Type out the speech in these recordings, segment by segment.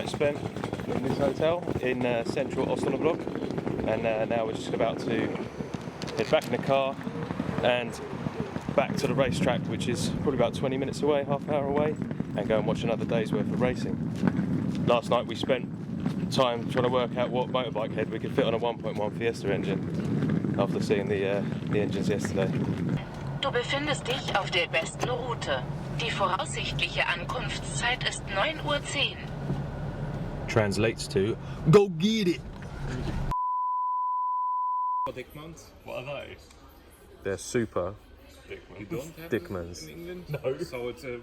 night spent in this hotel in central Osnabrück, and now we're just about to head back in the car and back to the racetrack, which is probably about 20 minutes away, half an hour away, and go and watch another day's worth of racing. Last night we spent time trying to work out what motorbike head we could fit on a 1.1 Fiesta engine after seeing the engines yesterday. Du befindest dich auf der besten Route. Die voraussichtliche Ankunftszeit ist 9:10 Uhr. Translates to, go get it! Dickmans? What are they? They're super Dickmans. You don't have Dickmans. in England? No. So it's a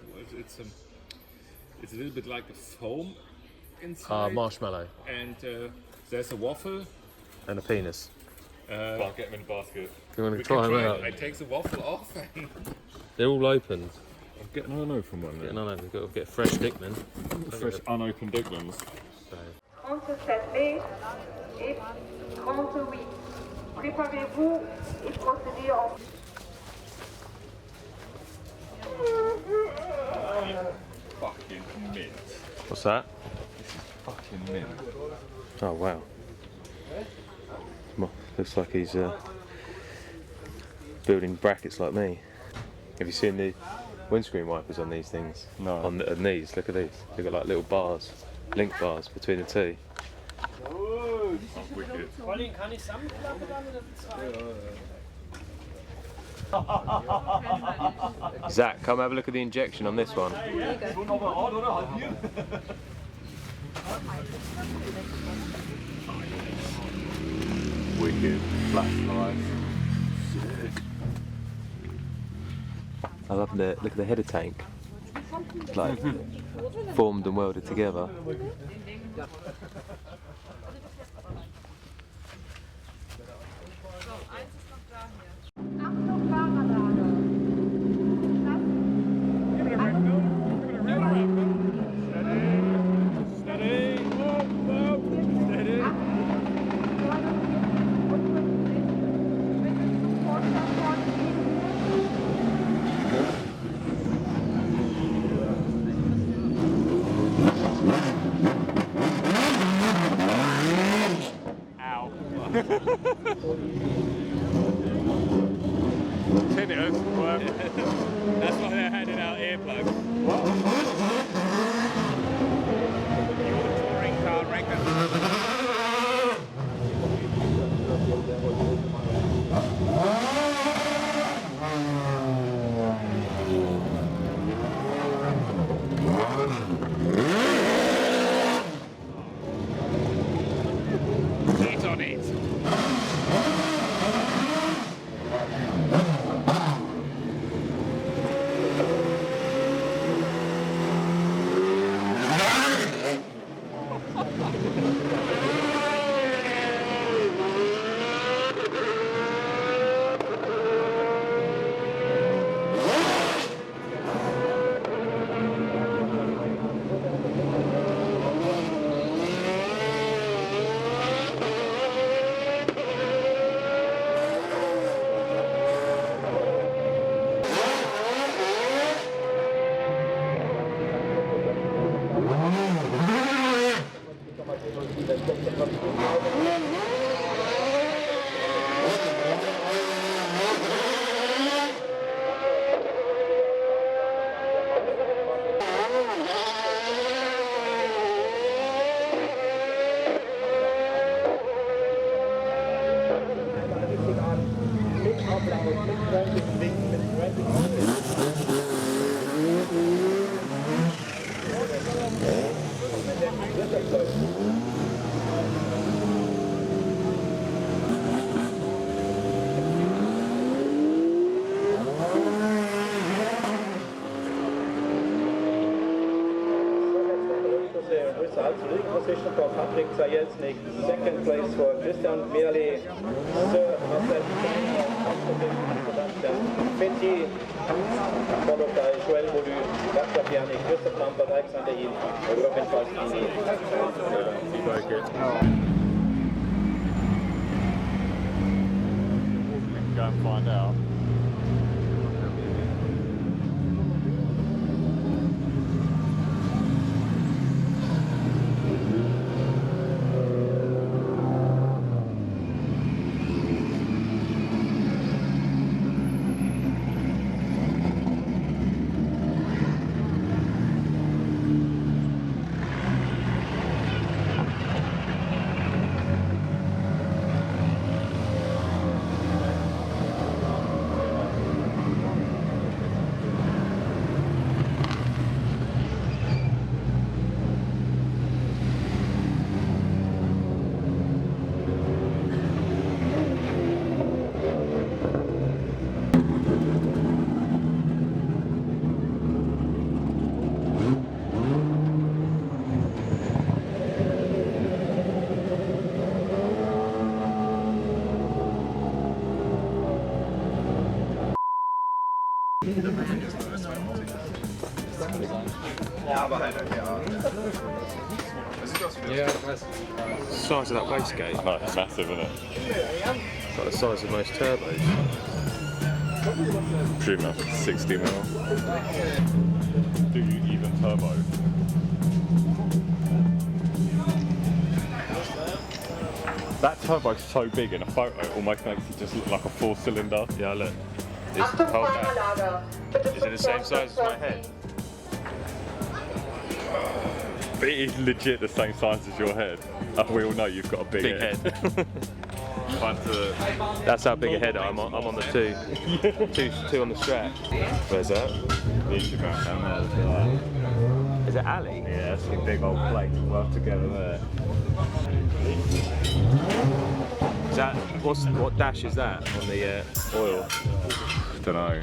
little bit like a foam inside. Marshmallow. And there's a waffle. And a penis. I'll get them in the basket. You want to try them out? I take the waffle off and... They're all opened. I'm getting an unopened one We've then. got to get fresh Dickman. Fresh unopened Dickmans. 37 mai et 38. Préparez-vous et procédez en... Fucking mint. What's that? Fucking mint. Oh wow. Looks like he's building brackets like me. Have you seen the windscreen wipers on these things? No. On these, look at these. They've got like little bars, link bars between the two. Oh, wicked. Zach, come have a look at the injection on this one. Wicked. Flash lights. I love look at the header tank. It's like formed and welded together. Achtung, Fahrerlager. Tinnitus. That's why they're handing out earplugs. What? Your touring car record. Get on it. Position for Patrick Zajelznik, second place for Christian Merle, third Marcel Sebastian Fetti, followed by Joel Molu, Dr. Piani, Christoph Lampert, Alexander Hin, Robin Falstini. You broke it. Go and find out. The size of that wastegate. No, it's massive, isn't it? It's like the size of most turbos. Presume that's 60 mil. Do you even turbo? That turbo's so big in a photo, it almost makes it just look like a 4-cylinder. Yeah, look. Achtung, Hold that. Fahrerlager. Bitte Is it zum the same size as my Vorstand head? But it is legit the same size as your head. We all know you've got a big Big head. head. That's how big a head I'm on. I'm on the two. two on the strap. Where's that? The Instagram down there. Is it Ali? Yeah, that's a big old plate to work together there. Is that what dash is that on the oil? Don't know.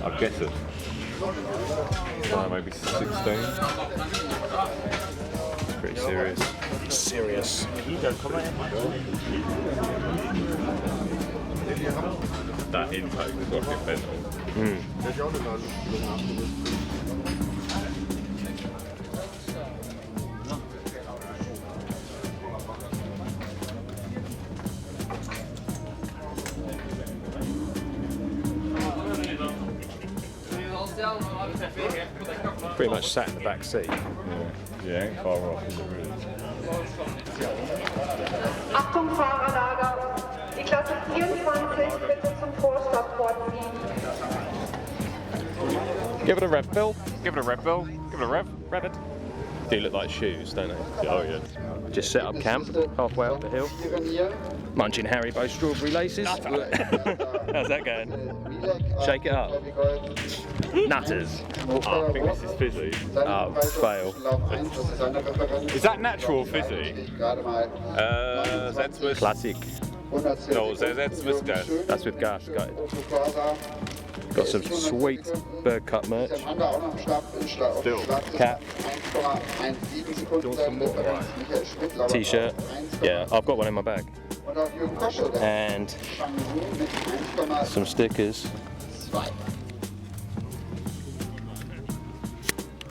I'm guessing. Maybe 16. Pretty serious. Serious. That intake is rocket mental. Pretty much sat in the back seat. Yeah, ain't far off, is it really? Achtung, Fahrerlager. Die Klasse 24 bitte zum Vorstand vorziehen. Give it a rev, Bill. Give it a rev, Bill. Give it a rev. Rev it. Do look like shoes, don't they? Oh, yeah. Just set up camp halfway up the hill. Munching Haribo strawberry laces. How's that going? Shake it up. Nutters. I think this is fizzy. Oh, fail. Is that natural fizzy? That's with... Classic. No, that's with gas. That's with gas, got it. Got some sweet Berg-Cup merch. Still. Cap. T-shirt. Yeah, I've got one in my bag. And some stickers.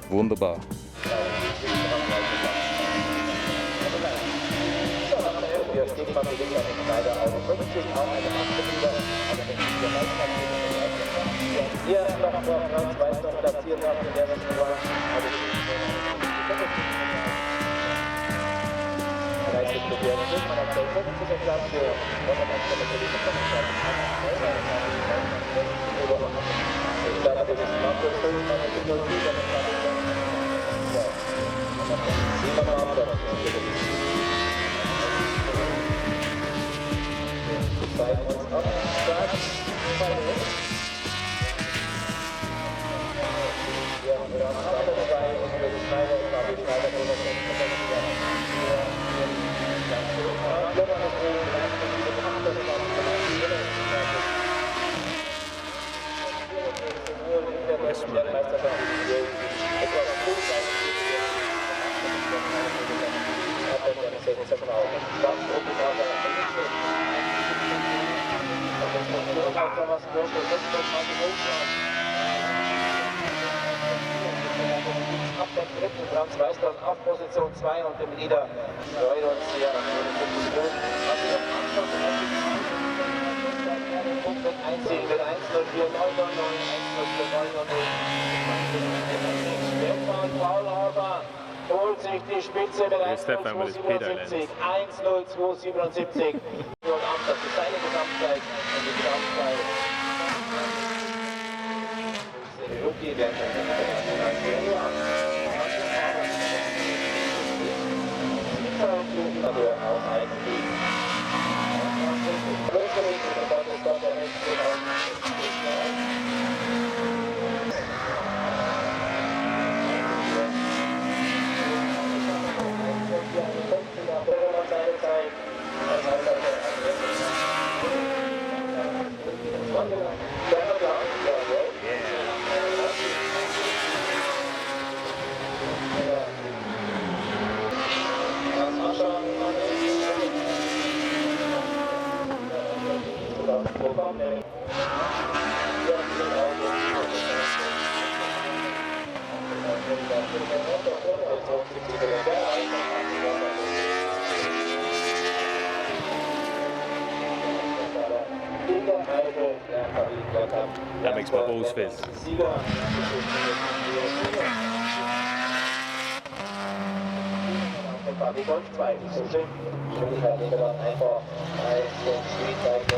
Wunderbar. Hier noch vor Franz Weißdorf platziert habt in der Restaurant. Leistet probieren. Man hat 50er Klasse. Und dann kann man natürlich noch ich glaube, das ist Marco Schulz, man hat die 07, sehen wir mal ab, das zeigen uns ab, Franz Weißdorf auf Position 2 und im Leader freuen uns hier auf die Position. Mit 1 mit 104 Paul holt sich die Spitze mit 1:02,77. 1:02,77. Und ab, das ist seine Gesamtzeit und die Gesamtzeit. Rookie werden auch eigentlich. That makes my balls fizz. Die Golf 2, so schön. Geschwindigkeit liegt dann einfach als Speedbike.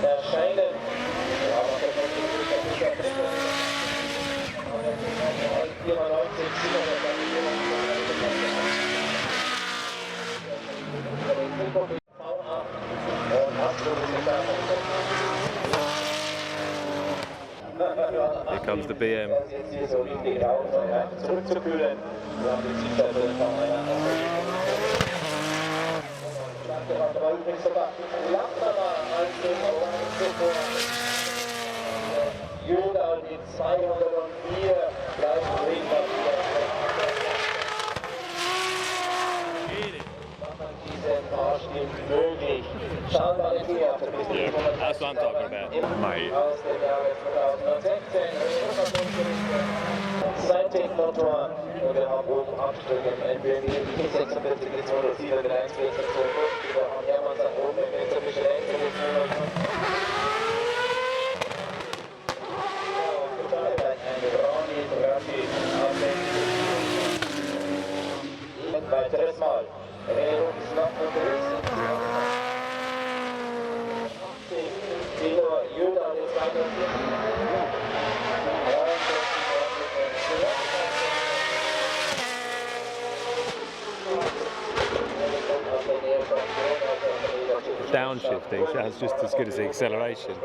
Erscheinen. Here comes the BM. Zurückzukühlen. Jünger die 204 bleiben stehen. Diesen Fahrstil möglich. Schauen wir mal hier. That's what I'm talking about. Mate. Aus dem Jahre 2016. Seitig-Motor. Wir haben oben Abstücken. NBW 46 bis 207 mit 1 Wir haben Hermanns nach oben im Mitsubishi ein weiteres Mal. Erinnerungsschlag unterwegs. Kilo Jüder an den 204. Downshifting sounds just as good as the acceleration.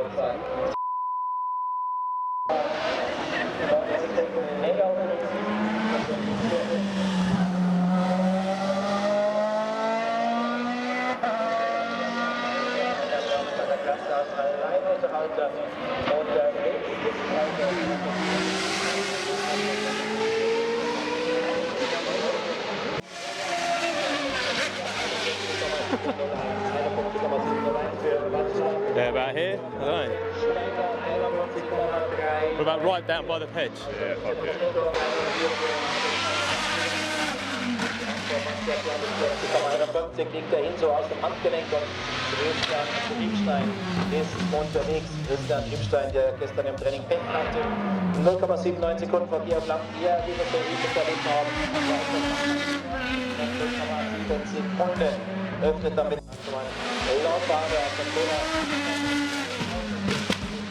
Yeah, about here? I don't know. What about right down by the hedge? Yeah, fuck it. 50 liegt er hin, so aus dem Handgelenk und Christian Triebstein ist unterwegs. Christian Triebstein, der gestern im Training Pech hatte. 0,79 Sekunden vor Georg Lamm, hier wieder so übel erlebt haben. 0,7 Sekunden öffnet damit Laufbahn auf dem Corner.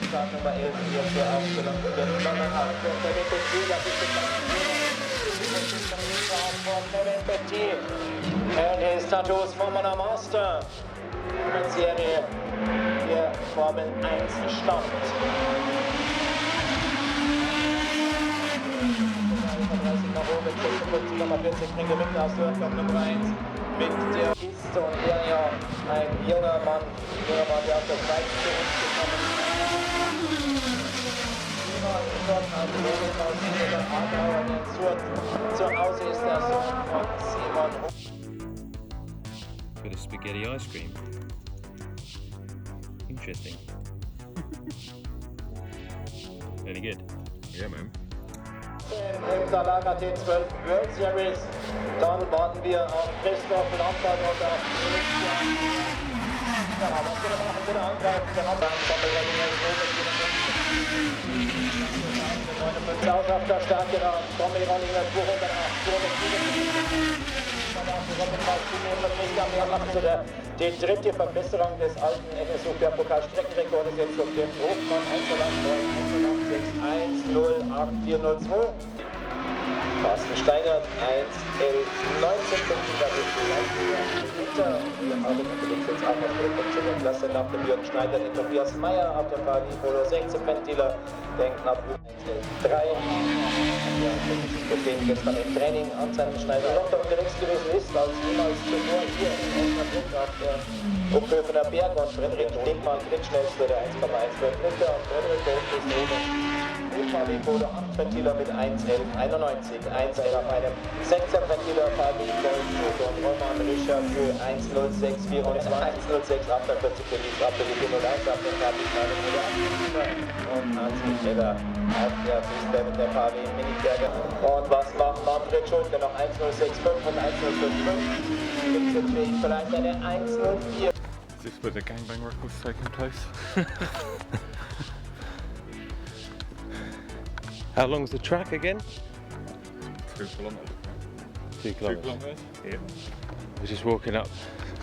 Start Nummer 11 hier zur Aufstellung. And his status Formula Master Serie hier Formel 1 stammt. 30 nach oben, 56,40 bringt er mit aus Berg-Cup Nummer 1 mit der Kiste und der ja ein junger Mann, der auf der Seite zu uns gekommen ist. Zu Hause ist der Sohn von Simon. Bit of spaghetti ice cream. Interesting. Very good. Yeah, man. Im Salaga T12 World Series. Dann warten wir auf Christoph Lampard und auf ja, was wir machen, wieder angreifen. Wir haben dann South auf der Start, genau. Tommy Rollinger 208. Die dritte Verbesserung des alten NSU-Pokal-Streckenrekordes jetzt auf dem Hofmann 1,802. Carsten Steiner 1,11,19 Zentimeter bis Meter. Wir haben jetzt auch noch in der Klasse nach dem Jürgen Schneider den Tobias Meyer auf dem Bali Polo 16 Ventiler, den knapp 1,3. Ja, mit dem gestern im Training an seinem Schneider London unterwegs gewesen ist, als jemals zuvor hier in Osnabrück auf der Ophöfener Berg und Frederik Stegmann drittschnellste der 1,15 Meter und Frederik Gold ist oben. VW-VW 8 Ventiler mit 1.11.91, 1.11 auf einem 16 Ventiler VW-Golf und Roman Rischer für 1.06.24, 1.06 48 beliebt, ab der Beginn 01 ab der Fahrtplanung oder und Nancy Schiller auf der Piste mit der VW Miniberger. Und was macht Manfred Schulte noch 1.065 und 1.055? Gibt es jetzt vielleicht eine 1.04? Is this where the gangbang record's taking place? How long's the track again? 2 kilometres. 2 2 kilometres. kilometres? Yeah. We're just walking up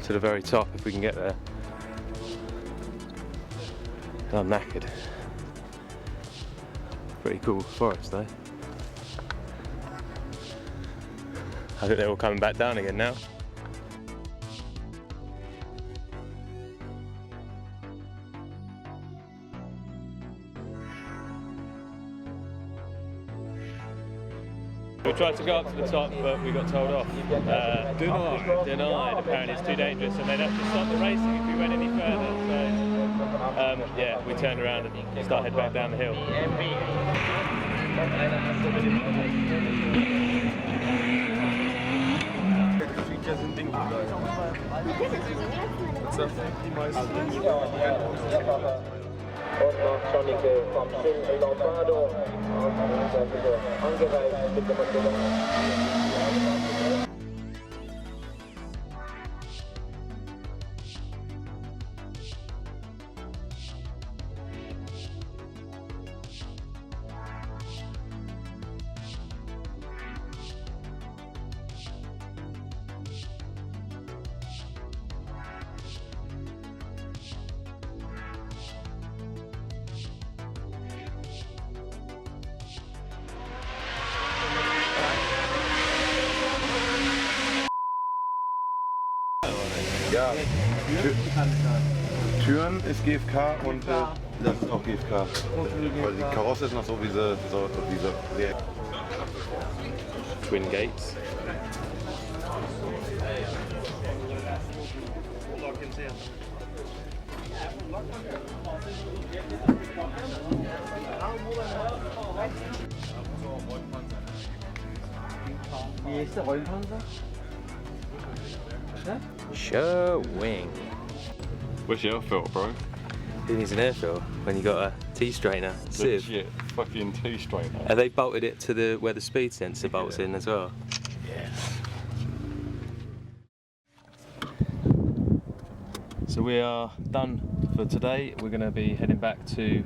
to the very top if we can get there. I'm knackered. Pretty cool forest though. I think they're all coming back down again now. We tried to go up to the top, but we got told off. Denied. Apparently, it's too dangerous, and they'd have to stop the racing if we went any further. So, yeah, we turned around and started back down the hill. Und noch Schonnige vom Schild Lautado angereist mit dem Motor. Ja, Türen ist GFK und das ist auch GFK. Weil die Karosse ist noch so wie diese Twin gates. Wie ist der Rollenpanzer? Sure wing. Where's your filter, bro? Who needs an air fill when you got a T-straightener? Sieve. Legit fucking T-strainer. Have they bolted it to the where the speed sensor bolts in as well? So we are done for today. We're going to be heading back to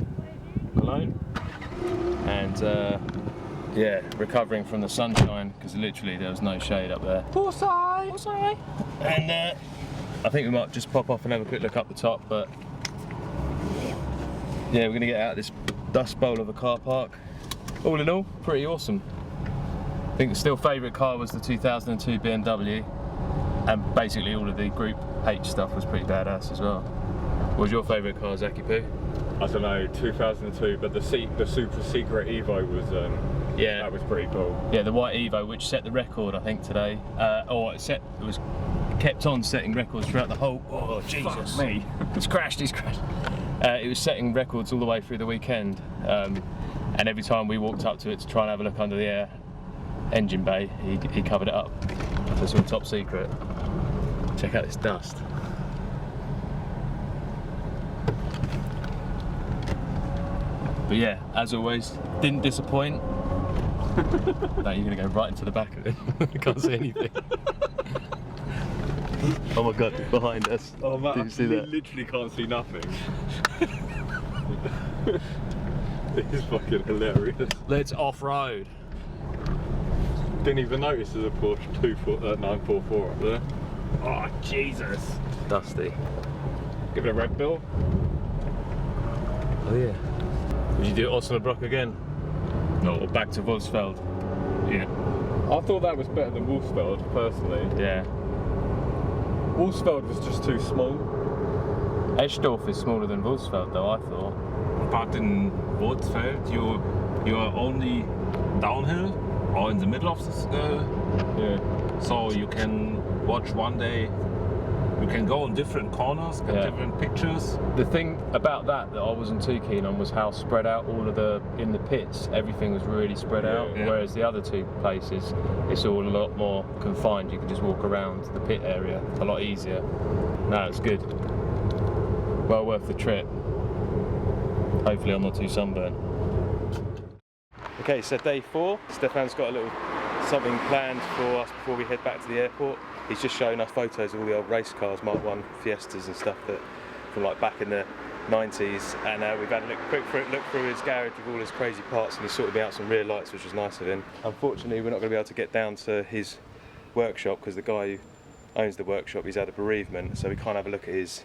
Cologne and yeah, recovering from the sunshine because literally there was no shade up there. And I think we might just pop off and have a quick look up the top, but yeah, we're going to get out of this dust bowl of a car park. All in all, pretty awesome. I think the still favourite car was the 2002 BMW, and basically all of the Group H stuff was pretty badass as well. What was your favourite car, Zaki Poo? I don't know, 2002, but the Super Secret Evo was, Yeah, that was pretty cool. Yeah, the white Evo, which set the record, I think, today. Or it was kept on setting records throughout the whole. Oh Jesus! Fuck me. He's crashed. It was setting records all the way through the weekend, and every time we walked up to it to try and have a look under the engine bay, he covered it up. So it's all top secret. Check out this dust. But yeah, as always, didn't disappoint. No, you're gonna go right into the back of it. I can't see anything. Oh my god, behind us. Oh man, did you see that? Literally can't see nothing. It is fucking hilarious. Let's off-road. Didn't even notice there's a Porsche 944 up there. Oh Jesus. Dusty. Give it a red bill. Oh yeah. Would you do Osnabrück again? No, or back to Wolfsfeld? Yeah. I thought that was better than Wolfsfeld, personally. Yeah. Wolfsfeld was just too small. Eschdorf is smaller than Wolfsfeld though, I thought. But in Wolfsfeld you are only downhill or in the middle of this, Yeah. so you can watch one day You can go on different corners, get different pictures. The thing about that I wasn't too keen on was how spread out all of in the pits, everything was really spread out, whereas the other two places, it's all a lot more confined. You can just walk around the pit area a lot easier. No, it's good. Well worth the trip. Hopefully I'm not too sunburned. Okay, so day 4. Stefan's got a little something planned for us before we head back to the airport. He's just showing us photos of all the old race cars, Mark 1 Fiestas and stuff that from like back in the 90s, and we've had a quick look through his garage with all his crazy parts, and he's sorted me out some rear lights, which was nice of him. Unfortunately, we're not going to be able to get down to his workshop because the guy who owns the workshop, he's had a bereavement, so we can't have a look at his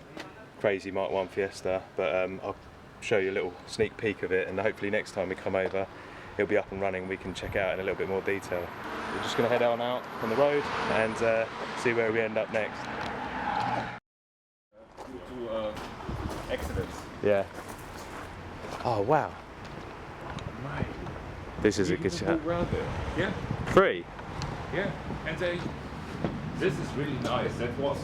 crazy Mark 1 Fiesta, but I'll show you a little sneak peek of it, and hopefully next time we come over it'll be up and running, we can check it out in a little bit more detail. We're just going to head on out on the road and see where we end up next. Due to accidents. Yeah. Oh wow. Right. This is a good shot. Around there. Yeah. Free? Yeah. And this is really nice. That was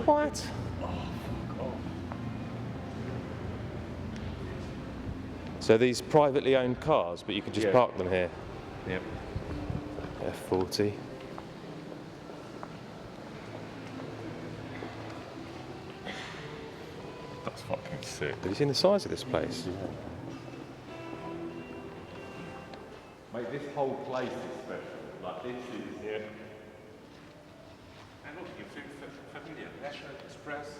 What? So these privately owned cars, but you can just park them here? Yep. F40. That's fucking sick. Have you seen the size of this place? Mate, this whole place is special. Like this is here. And look, you feel familiar. National Express.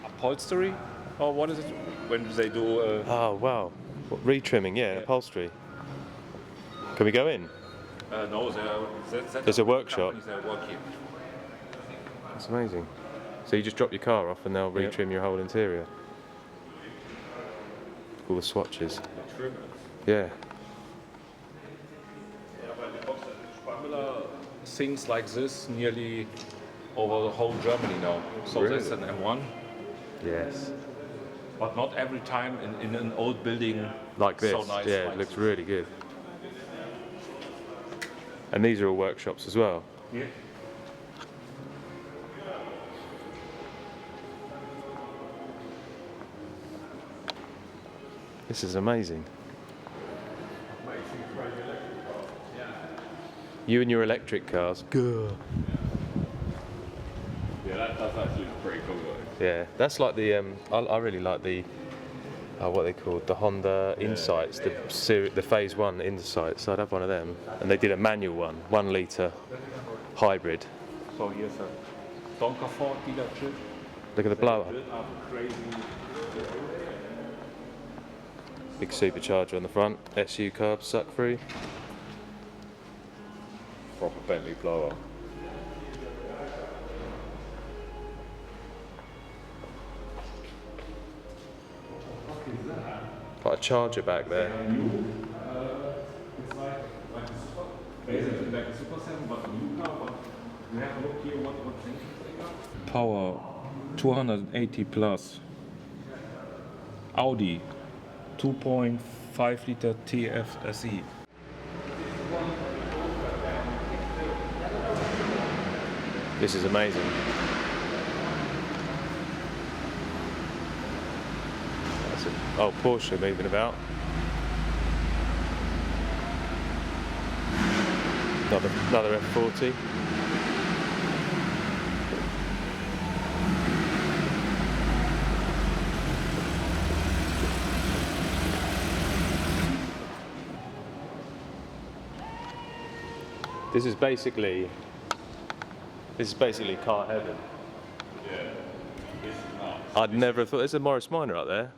Upholstery? Or what is it? When do they do? Oh wow. What, retrimming, upholstery. Can we go in? No, There's a workshop. That work here. That's amazing. So you just drop your car off and they'll retrim your whole interior. All the swatches. Yeah. Things like this nearly over the whole Germany now. So Really? that's an M1. Yes. But not every time in an old building Like this. So nice, yeah, like it looks this. really good. And these are all workshops as well. Yeah. This is amazing. You and your electric cars. Gah. Yeah, that's actually pretty cool though. Yeah, that's like the I really like the what they called, the Honda Insights, the Phase 1 Insights. I'd have one of them. And they did a manual one, 1 litre hybrid. So here's a Donker Ford dealership. Look at the blower. Built up crazy. Big supercharger on the front, SU carbs suck through. Proper Bentley blower. Got a charger back there. It's like basically like a Super 7, but a new car. But we have a look here what things they got. Power 280 plus. Audi 2.5 liter TFSE. This is amazing. That's a old Porsche moving about. Another F40. This is basically car heaven. Yeah. This is nuts. I'd never have thought, there's a Morris Minor up there.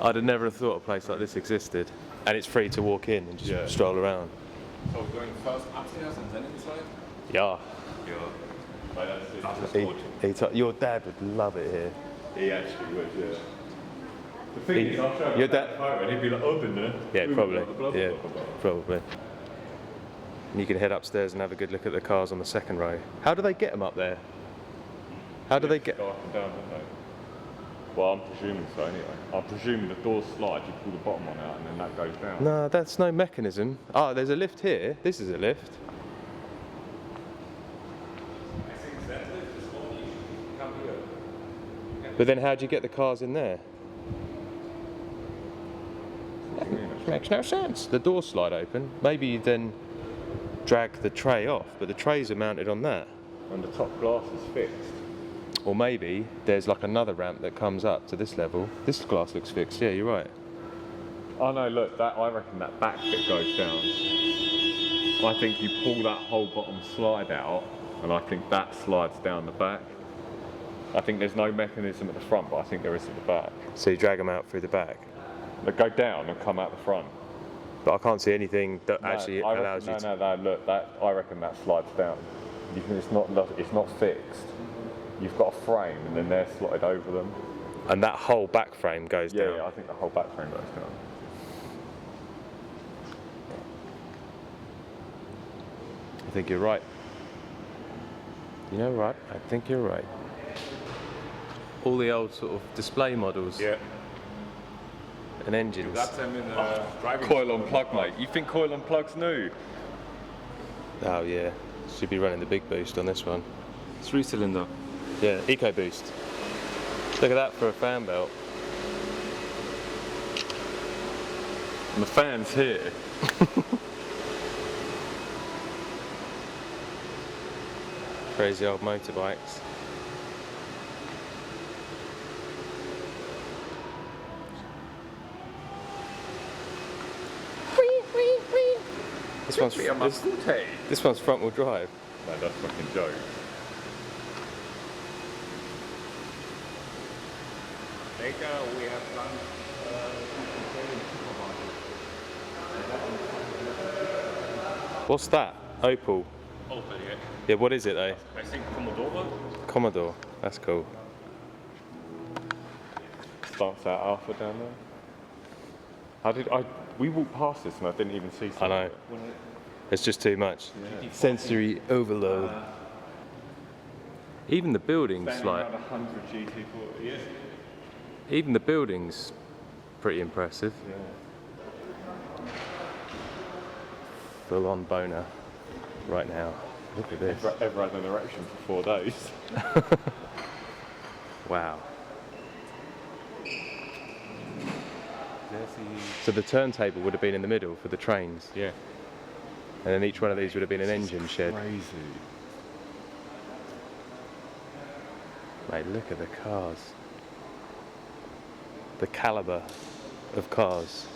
I'd have never have thought a place like this existed. And it's free to walk in and just stroll around. So we're going first upstairs and then inside? Yeah. Yeah. That's your dad would love it here. He actually would, yeah. The thing is, I'll show him your that dad, photo and he'd be like, open there. yeah, Ooh, probably. blah, blah, blah, Yeah, blah, blah, blah. probably. And you can head upstairs and have a good look at the cars on the second row. How do they get them up there? How do they get? Go up and down, don't Well, I'm presuming so anyway. I'm presuming the doors slide, you pull the bottom one out and then that goes down. No, that's no mechanism. Oh, there's a lift here. This is a lift. But then how do you get the cars in there? Makes no sense. The doors slide open. Maybe you then drag the tray off, but the trays are mounted on that. And the top glass is fixed. Or maybe there's like another ramp that comes up to this level. This glass looks fixed. Yeah, you're right. Oh no, look, that I reckon that back bit goes down. I think you pull that whole bottom slide out, and I think that slides down the back. I think there's no mechanism at the front, but I think there is at the back. So you drag them out through the back. They go down and come out the front. But I can't see anything that No, actually I allows reckon, you to... No, look, that I reckon that slides down. It's not fixed. You've got a frame, and then they're slotted over them. And that whole back frame goes down. Yeah, I think the whole back frame goes down. I think you're right. You know what? I think you're right. All the old sort of display models Yeah. and engines. That's them in the driving. Coil on plug, mate. You think coil on plug's new? Oh yeah, should be running the big boost on this one. 3-cylinder. Yeah, EcoBoost. Look at that for a fan belt. And the fan's here. Crazy old motorbikes. This one's front wheel drive. No, that's fucking joke. Later we have planned What's that? Opel. Opel, yeah. Yeah, what is it though? I think Commodore. Commodore. That's cool. Starts out Alpha down there. We walked past this and I didn't even see something. I know. It's just too much. Yeah. Sensory overload. Even the buildings, Standing like, around 100 GT40, yeah. even the buildings, pretty impressive. Yeah. Full on boner right now. Look at this. Ever had an erection for 4 days. Wow. So the turntable would have been in the middle for the trains. Yeah. And then each one of these would have been an engine shed. Crazy. Mate, look at the cars. The caliber of cars.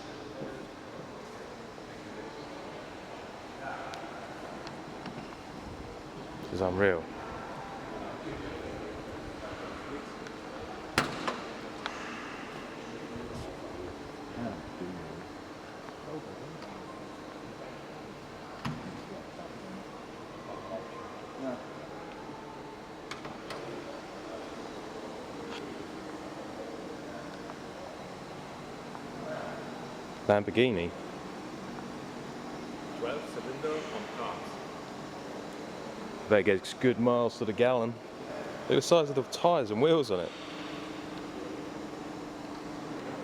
This is unreal. Lamborghini. 12-cylinder on cars. That gets good miles to the gallon. Look at the size of the tyres and wheels on it.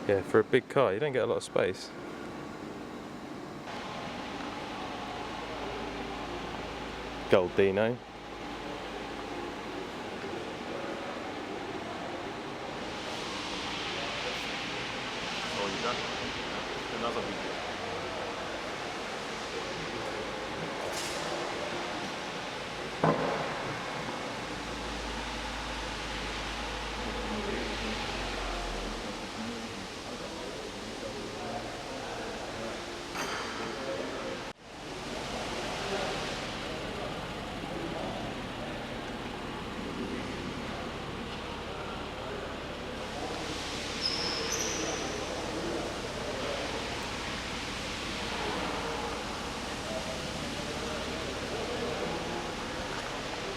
Yeah, for a big car, you don't get a lot of space. Goldino. Oh, you done? Another video.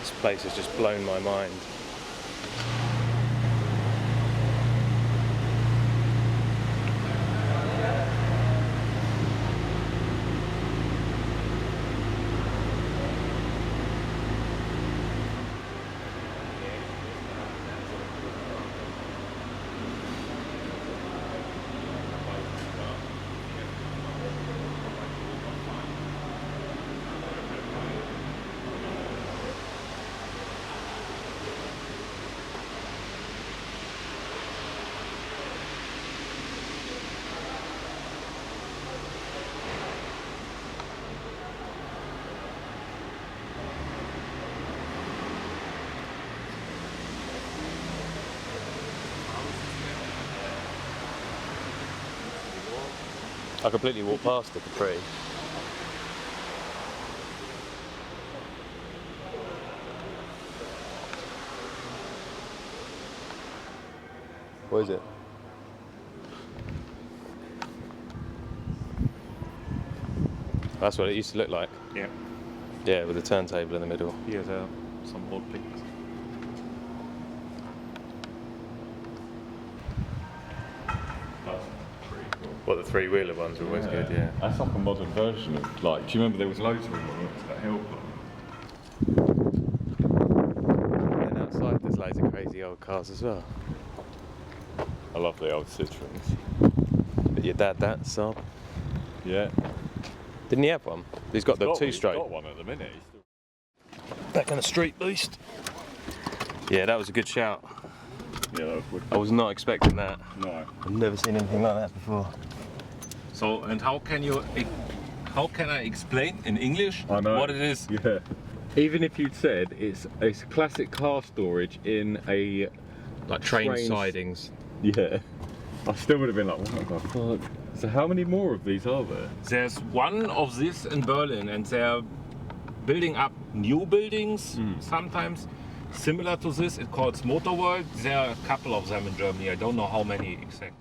This place has just blown my mind. I completely walked past the Capri. What is it? That's what it used to look like. Yeah. Yeah, with the turntable in the middle. Here's some old pictures. That's pretty cool. What, the three-wheeler ones are always good, yeah. That's like a modern version of, like, do you remember there was loads of them when we went to that hill club? And outside there's loads of crazy old cars as well. I love the old Citroens. But your dad, that, Saab? Yeah. Didn't he have one? He's got the two-stroke. He's got one at the minute. Back on the street boost. Yeah, that was a good shout. Yeah, that was wicked. I was not expecting that. No. I've never seen anything like that before. So, and how can I explain in English I know. what it is? Yeah. Even if you'd said it's classic car storage in a Like train Trains. sidings. yeah, I still would have been like, what the fuck? So how many more of these are there? There's one of this in Berlin, and they're building up new buildings sometimes similar to this. It calls Motor World. There are a couple of them in Germany. I don't know how many exact.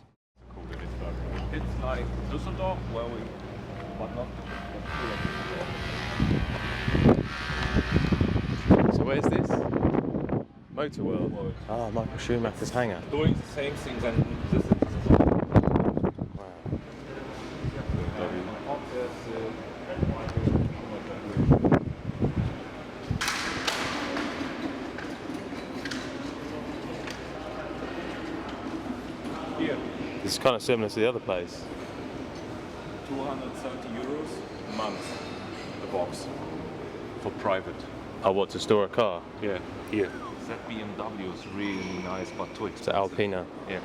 It's like Düsseldorf, where we, but not. So where's this? Motor World. Ah, Michael Schumacher's hangar. Doing the same things and this is. Wow. Here, This is kind of similar to the other place. 230 euros a month, the box, for private. Oh, what, to store a car? Yeah, here. That BMW is really nice, but too It's expensive. an Alpina. Yeah.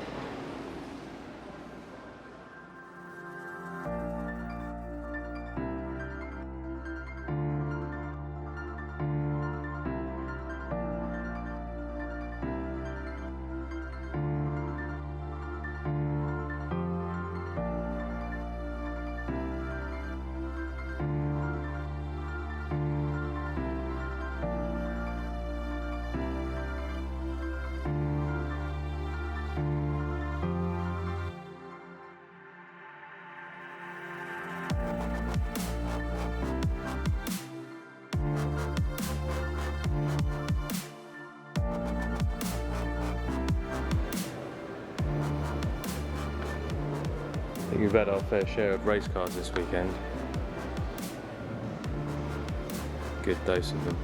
I think we've had our fair share of race cars this weekend. Good dose of them.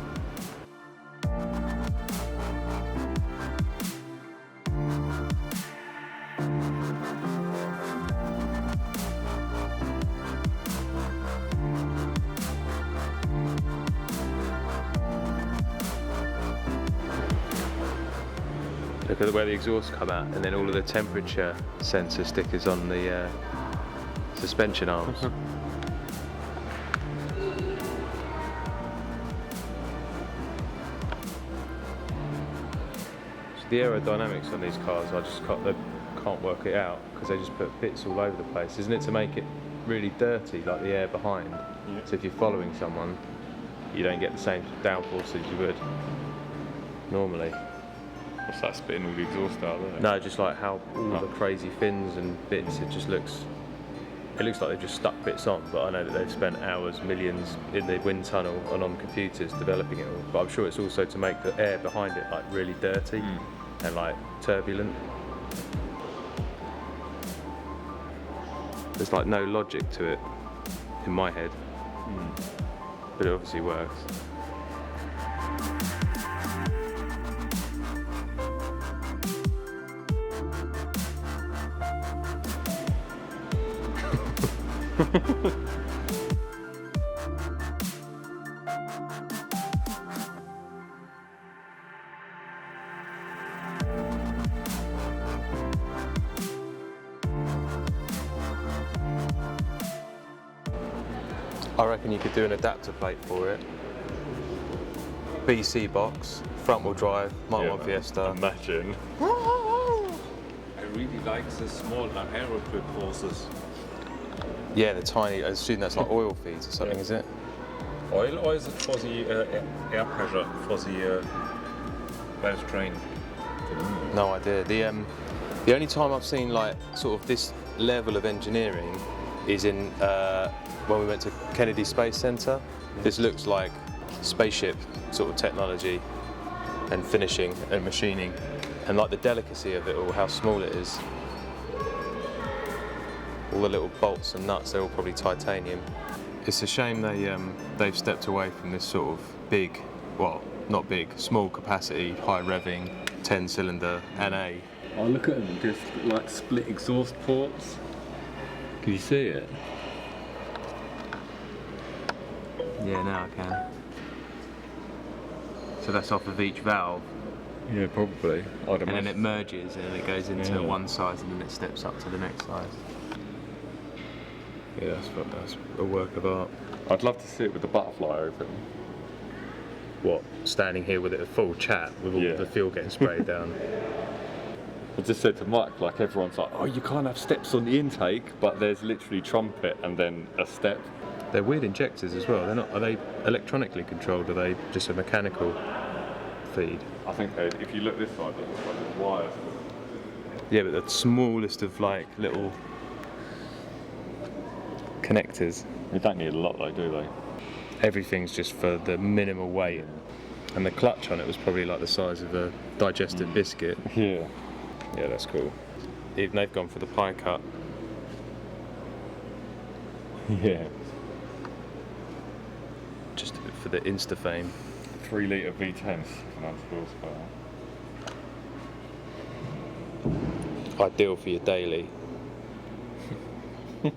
Look at where the exhausts come out, and then all of the temperature sensor stickers on the suspension arms. So the aerodynamics on these cars, I just can't work it out because they just put bits all over the place, isn't it, to make it really dirty, like the air behind. Yeah. So if you're following someone, you don't get the same downforce as you would normally. What's that spitting all the exhaust out there? No, just like how all the crazy fins and bits, it looks like they've just stuck bits on, but I know that they've spent hours, millions in the wind tunnel and on computers developing it all. But I'm sure it's also to make the air behind it like really dirty and like turbulent. There's like no logic to it in my head, but it obviously works. I reckon you could do an adapter plate for it. BC box, front wheel drive, Mark 1 Fiesta. Imagine. I really like the small aero grip horses. Yeah, the tiny. I assume that's like oil feeds or something, is it? Oil, or is it for the air pressure for the race train? No idea. The only time I've seen like sort of this level of engineering is in when we went to Kennedy Space Center. This looks like spaceship sort of technology and finishing and machining, and like the delicacy of it all, how small it is. All the little bolts and nuts, they're all probably titanium. It's a shame they've stepped away from this sort of big, well, not big, small capacity, high revving, 10-cylinder NA. Oh, look at them, just like split exhaust ports. Can you see it? Yeah, now I can. So that's off of each valve. Yeah, probably. And then it merges and then it goes into one size and then it steps up to the next size. Yeah, that's a work of art. I'd love to see it with the butterfly open. What, standing here with it a full chat with all the fuel getting sprayed down? I just said to Mike, like everyone's like, oh, you can't have steps on the intake, but there's literally trumpet and then a step. They're weird injectors as well. Are they electronically controlled? Or are they just a mechanical feed? I think if you look this side, it looks like there's wires. Yeah, but the smallest of like little connectors. They don't need a lot though, do they? Everything's just for the minimal weight. And the clutch on it was probably like the size of a digestive biscuit. Yeah. Yeah, that's cool. Even they've gone for the pie cut. Yeah. Just a bit for the Insta fame. 3 litre V10s, horsepower. Ideal for your daily. It's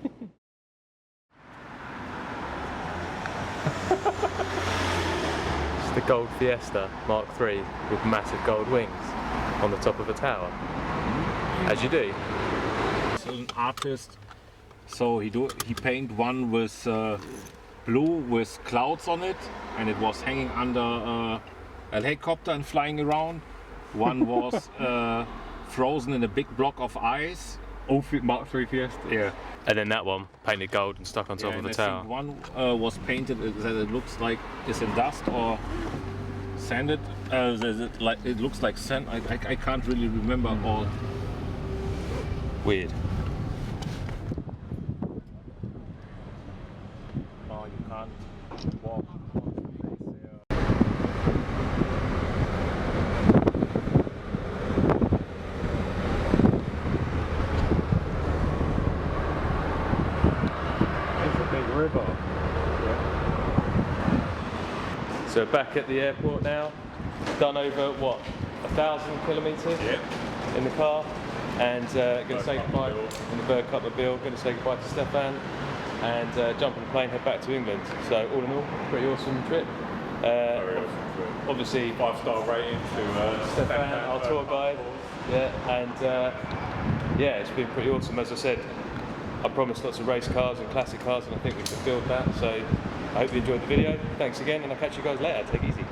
the Gold Fiesta Mark III with massive gold wings on the top of a tower. As you do. He's an artist, so he painted one with blue with clouds on it, and it was hanging under a helicopter and flying around. One was frozen in a big block of ice. All Mark III Fiesta? Yeah. And then that one painted gold and stuck on top of the I tower. think one was painted that it looks like it's in dust or sanded. It looks like sand. I can't really remember all. Weird. Oh, you can't walk. River. So back at the airport now, done over what, 1,000 kilometres in the car, and going to say goodbye in the Berg-Cup mobile, going to say goodbye to Stefan, and jump on the plane, head back to England. So all in all, pretty awesome trip. Very awesome trip. Obviously, 5-star rating to Stefan, our tour guide. Yeah, and yeah, it's been pretty awesome. As I said, I promised lots of race cars and classic cars, and I think we fulfilled that. So I hope you enjoyed the video. Thanks again, and I'll catch you guys later. Take it easy.